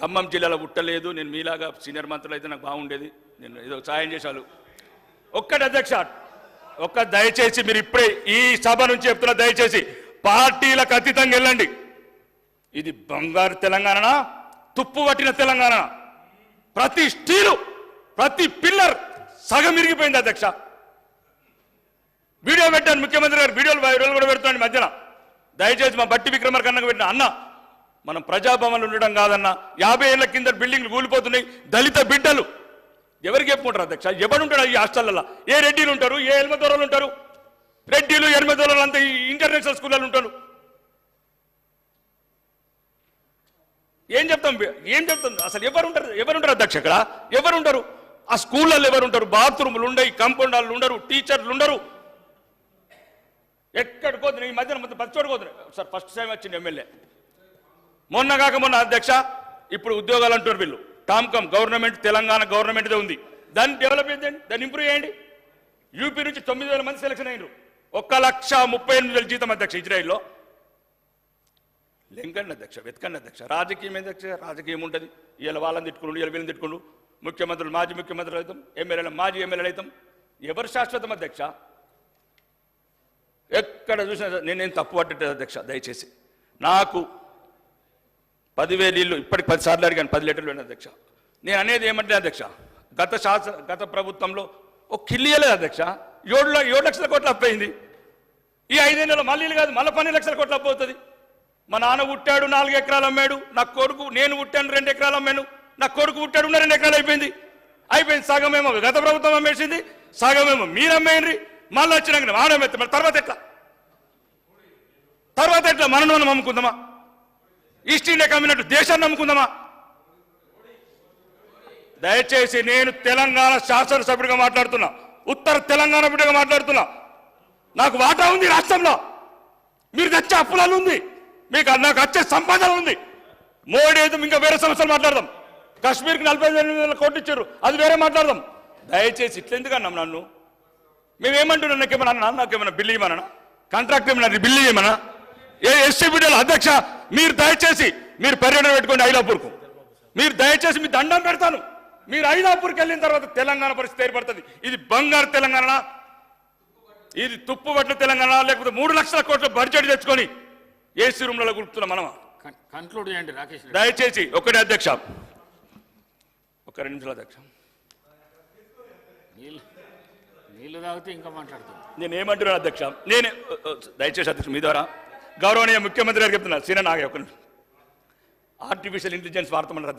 ఖమ్మం జిల్లాలో పుట్టలేదు. నేను మీలాగా సీనియర్ మంత్రులు అయితే నాకు బాగుండేది. నేను ఏదో సాయం చేశాను. ఒక్కటి అధ్యక్ష, దయచేసి మీరు ఇప్పుడే ఈ సభ నుంచి చెప్తున్నా, దయచేసి పార్టీలకు అతీతంగా వెళ్ళండి. ఇది బంగారు తెలంగాణ, తుప్పు పట్టిన తెలంగాణ. ప్రతి స్టీలు, ప్రతి పిల్లర్ సగం ఇరిగిపోయింది అధ్యక్ష. వీడియో పెట్టాను, ముఖ్యమంత్రి గారు వీడియోలు వైరల్ కూడా పెడుతున్నాను మధ్యన. దయచేసి మా బట్టి విక్రమార్కన్నకు పెట్టిన అన్న, మనం ప్రజాభవన్లు ఉండడం కాదన్న. 50 ఏళ్ల కింద బిల్డింగ్లు కూలిపోతున్నాయి. దళిత బిడ్డలు ఎవరికి చెప్పుకుంటారు అధ్యక్ష? ఎవరుంటారు ఈ హాస్టల్లో? ఏ రెడ్డిలు ఉంటారు, ఏ ఎల్మదొరలు ఉంటారు? రెడ్డిలు ఎల్మదొరలు అంతా ఇంటర్నేషనల్ స్కూళ్ళలో ఉంటారు. ఏం చెప్తాం అసలు? ఎవరుంటారు అధ్యక్ష? ఇక్కడ ఎవరుంటారు? ఆ స్కూళ్ళల్లో ఎవరుంటారు? బాత్రూములు ఉండవు, కాంపౌండర్లు ఉండరు, టీచర్లు ఉండరు. ఎక్కడికి పోతున్నాయి ఈ మధ్యన, మొత్తం పచ్చోడిపోతున్నాయి. సార్ ఫస్ట్ టైం వచ్చింది ఎమ్మెల్యే మొన్న అధ్యక్ష. ఇప్పుడు ఉద్యోగాలు అంటారు వీళ్ళు. టామ్కమ్ గవర్నమెంట్, తెలంగాణ గవర్నమెంట్దే ఉంది. దాన్ని డెవలప్ చేయండి, దాన్ని ఇంప్రూవ్ చేయండి. యూపీ నుంచి 9,000 మంది సెలక్షన్ అయినారు. 1,38,000 జీతం అధ్యక్ష ఇజ్రాయిల్లో. లెంకండి అధ్యక్ష, వెతకండి అధ్యక్ష. రాజకీయం అధ్యక్ష, రాజకీయం ఉంటుంది. ఇలా వాళ్ళని తిట్టుకున్నాడు, ఇలా వీళ్ళని తిట్టుకున్నాడు. ముఖ్యమంత్రులు మాజీ ముఖ్యమంత్రులు అవుతాం, ఎమ్మెల్యేలు మాజీ ఎమ్మెల్యేలు అవుతాం. ఎవరు శాశ్వతం అధ్యక్ష? ఎక్కడ చూసినా నేనేం తప్పు పట్టలేదు అధ్యక్ష. దయచేసి నాకు 10,000 ఇల్లు ఇప్పటికి 10 సార్లు అడిగాను, 10 లీటర్లు వేయండి అధ్యక్ష. నేను అనేది ఏమంటే అధ్యక్ష, గత ప్రభుత్వంలో ఒక కిల్లియలేదు అధ్యక్ష. 7 లక్షల కోట్లు అప్పయింది. ఈ 5 ఏళ్ళలో మళ్ళీ కాదు, మళ్ళీ 12 లక్షల కోట్లు అప్పు అవుతుంది. మా నాన్న పుట్టాడు, 4 ఎకరాలు అమ్మాడు. నా కొడుకు, నేను పుట్టాను, 2 ఎకరాలు అమ్మాను. నా కొడుకు పుట్టాడు, 2 ఎకరాలు అయిపోయింది. సగమేమో గత ప్రభుత్వం అమ్మేసింది, సగమేమో మీరు అమ్మేయండి. మళ్ళీ వచ్చినాక వాడమెత్త. మరి తర్వాత ఎట్లా మనం అమ్ముకుందామా? ఈస్ట్ ఇండియా కమ్యూనిటీ దేశాన్ని నమ్ముకుందామా? దయచేసి నేను తెలంగాణ శాసనసభ్యుడిగా మాట్లాడుతున్నా, ఉత్తర తెలంగాణ బిడ్డగా మాట్లాడుతున్నా. నాకు వాటా ఉంది రాష్ట్రంలో. మీరు తెచ్చే అప్పులలో ఉంది, నాకు వచ్చే సంపాదన ఉంది. మోడీ అయితే ఇంకా వేరే సమస్యలు మాట్లాడదాం. కాశ్మీర్కి 45,000 కోట్లు ఇచ్చారు, అది వేరే మాట్లాడదాం. దయచేసి ఇట్లెందుకు అన్నాం? నన్ను మేమేమంటున్నాం? నాకేమన్నా బిల్లు ఇవ్వమన్నా? కాంట్రాక్ట్ ఏమన్నా బిల్లు ఇవ్వమన్నా? ఎస్సీ బిడ్డలు అధ్యక్ష, మీరు దయచేసి మీరు పర్యటన పెట్టుకోండి ఐలాపూర్కు. మీరు దయచేసి మీ దండం పెడతాను. మీరు ఐలాపూర్కి వెళ్ళిన తర్వాత తెలంగాణ పరిస్థితి ఏర్పడుతుంది. ఇది బంగారు తెలంగాణ, ఇది తుప్పుబట్ల తెలంగాణ, లేకపోతే 3 లక్షల కోట్ల బడ్జెట్ తెచ్చుకొని ఏసీ రూమ్లలో గుర్తున్నాం మనం. కన్క్లూడ్ చేయండి రాకేష్. దయచేసి ఒకటే అధ్యక్ష, ఒక 2 నిమిషాలు అధ్యక్ష. నీళ్ళు తాగితే ఇంకా మాట్లాడుతున్నాను. నేను ఏమంటున్నాను అధ్యక్ష? దయచేసి అధ్యక్ష మీ ద్వారా గౌరవనీయ ముఖ్యమంత్రి గారు చెప్తున్నారు. సీన నాగే ఒక ఆర్టిఫిషియల్ ఇంటెలిజెన్స్ వాడతామన్నారు అధ్యక్ష.